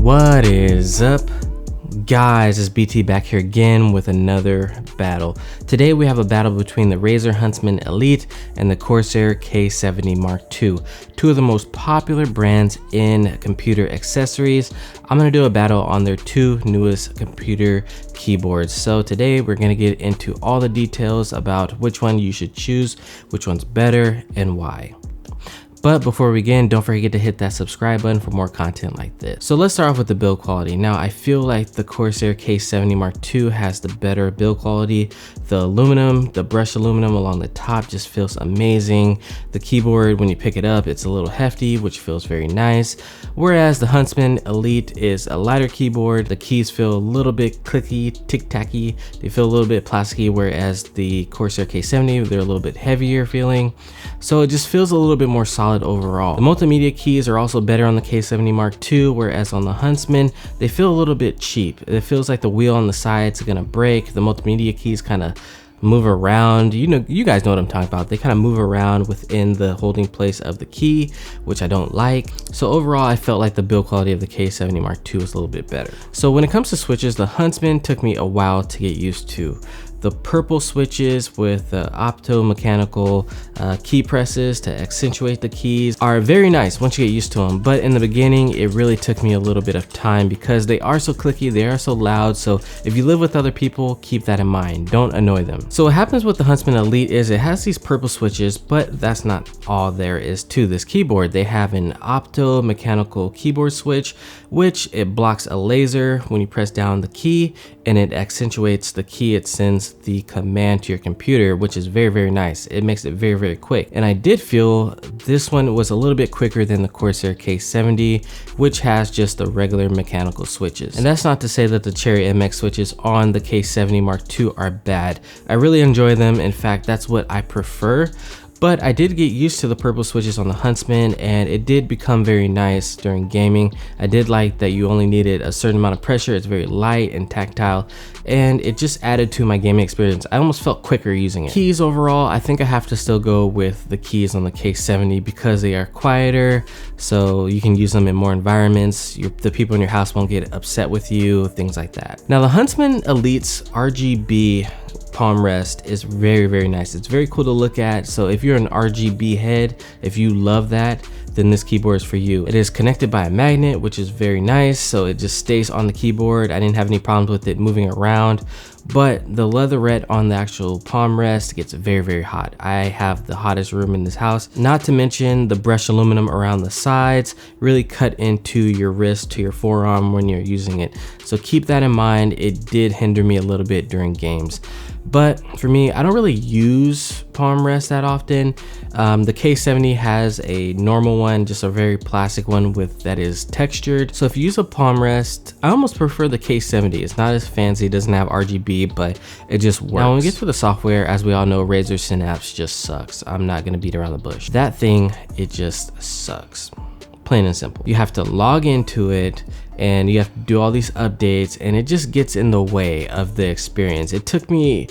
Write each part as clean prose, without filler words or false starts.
What is up, guys? It's BT back here again with another battle. Today we have a battle between the Razer Huntsman Elite and the Corsair K70 Mk2, two of the most popular brands in computer accessories. I'm going to do a battle on their two newest computer keyboards. So today we're going to get into all the details about which one you should choose, which one's better, and why. But before we begin, don't forget to hit that subscribe button for more content like this. So let's start off with the build quality. Now, I feel like the Corsair K70 Mk2 has the better build quality. The aluminum, the brushed aluminum along the top just feels amazing. The keyboard, when you pick it up, it's a little hefty, which feels very nice. Whereas the Huntsman Elite is a lighter keyboard. The keys feel a little bit clicky, tic-tacky. They feel a little bit plasticky, whereas the Corsair K70, they're a little bit heavier feeling. So it just feels a little bit more solid overall. The multimedia keys are also better on the K70 Mk2, whereas on the Huntsman, they feel a little bit cheap. It feels like the wheel on the sides are gonna break. The multimedia keys kind of move around. You guys know what I'm talking about. They kind of move around within the holding place of the key, which I don't like. So overall, I felt like the build quality of the K70 Mk2 was a little bit better. So when it comes to switches, the Huntsman took me a while to get used to. The purple switches with opto-mechanical key presses to accentuate the keys are very nice once you get used to them. But in the beginning, it really took me a little bit of time because they are so clicky, they are so loud. So if you live with other people, keep that in mind. Don't annoy them. So what happens with the Huntsman Elite is it has these purple switches, but that's not all there is to this keyboard. They have an opto-mechanical keyboard switch, which it blocks a laser when you press down the key, and it accentuates the key. It sends the command to your computer, which is very, very nice. It makes it very, very quick. And I did feel this one was a little bit quicker than the Corsair K70, which has just the regular mechanical switches. And that's not to say that the Cherry MX switches on the K70 Mk2 are bad. I really enjoy them. In fact, that's what I prefer. But I did get used to the purple switches on the Huntsman, and it did become very nice during gaming. I did like that you only needed a certain amount of pressure. It's very light and tactile, and it just added to my gaming experience. I almost felt quicker using it. Keys overall, I think I have to still go with the keys on the K70 because they are quieter, so you can use them in more environments. The people in your house won't get upset with you, things like that. Now, the Huntsman Elite's RGB palm rest is very, very nice. It's very cool to look at. So if you're an RGB head, if you love that, then this keyboard is for you. It is connected by a magnet, which is very nice. So it just stays on the keyboard. I didn't have any problems with it moving around, but the leatherette on the actual palm rest gets very, very hot. I have the hottest room in this house. Not to mention the brushed aluminum around the sides really cut into your wrist to your forearm when you're using it. So keep that in mind. It did hinder me a little bit during games. But for me, I don't really use palm rest that often. The K70 has a normal one, just a very plastic one that is textured. So if you use a palm rest, I almost prefer the K70. It's not as fancy, it doesn't have RGB, but it just works. Now when we get to the software, as we all know, Razer Synapse just sucks. I'm not gonna beat around the bush. That thing, it just sucks. Plain and simple. You have to log into it and you have to do all these updates, and it just gets in the way of the experience. It took me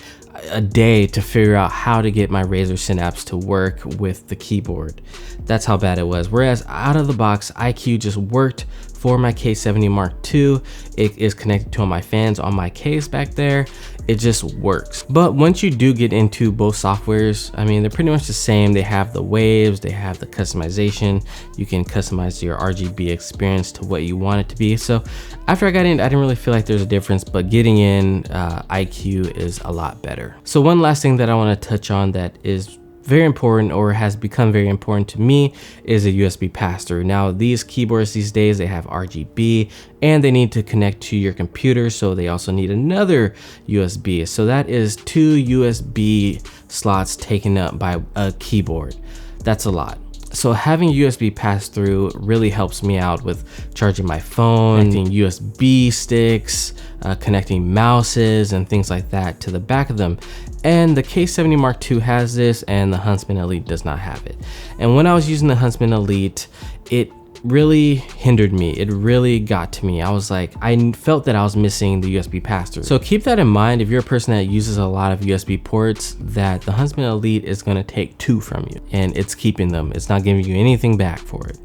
a day to figure out how to get my Razer Synapse to work with the keyboard. That's how bad it was. Whereas out of the box, iCUE just worked for my K70 Mk2. It is connected to all my fans on my case back there. It just works. But once you do get into both softwares, I mean, they're pretty much the same. They have the waves, they have the customization. You can customize your RGB experience to what you want it to be. So after I got in, I didn't really feel like there's a difference, but getting in iCUE is a lot better. So one last thing that I want to touch on that is very important, or has become very important to me, is a USB pass-through. Now these keyboards these days, they have RGB and they need to connect to your computer, so they also need another USB. So that is 2 USB slots taken up by a keyboard. That's a lot. So having USB pass-through really helps me out with charging my phone, connecting USB sticks, connecting mouses and things like that to the back of them. And the K70 Mk2 has this, and the Huntsman Elite does not have it. And when I was using the Huntsman Elite, it really hindered me. It really got to me. I was like, I felt that I was missing the USB pass-through. So keep that in mind if you're a person that uses a lot of USB ports, that the Huntsman Elite is going to take 2 from you, and it's keeping them. It's not giving you anything back for it.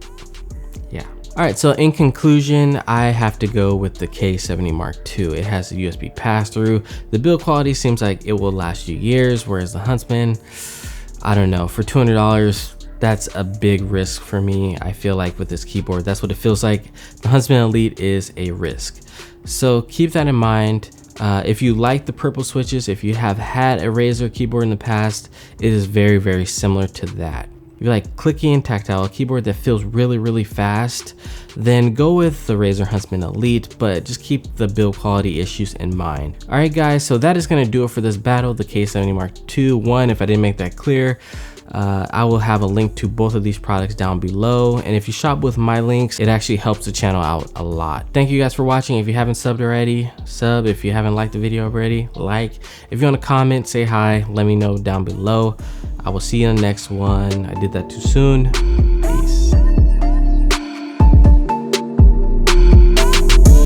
Yeah. All right, so in conclusion, I have to go with the K70 Mark II. It has a USB pass-through. The build quality seems like it will last you years, whereas the Huntsman, I don't know, for $200, that's a big risk for me. I feel like with this keyboard, that's what it feels like. The Huntsman Elite is a risk. So keep that in mind. If you like the purple switches, if you have had a Razer keyboard in the past, it is very, very similar to that. If you like clicky and tactile, a keyboard that feels really, really fast, then go with the Razer Huntsman Elite, but just keep the build quality issues in mind. All right, guys, so that is gonna do it for this battle, the K70 Mark II. If I didn't make that clear, I will have a link to both of these products down below. And if you shop with my links, it actually helps the channel out a lot. Thank you guys for watching. If you haven't subbed already, sub. If you haven't liked the video already, like. If you want to comment, say hi, let me know down below. I will see you in the next one. I did that too soon.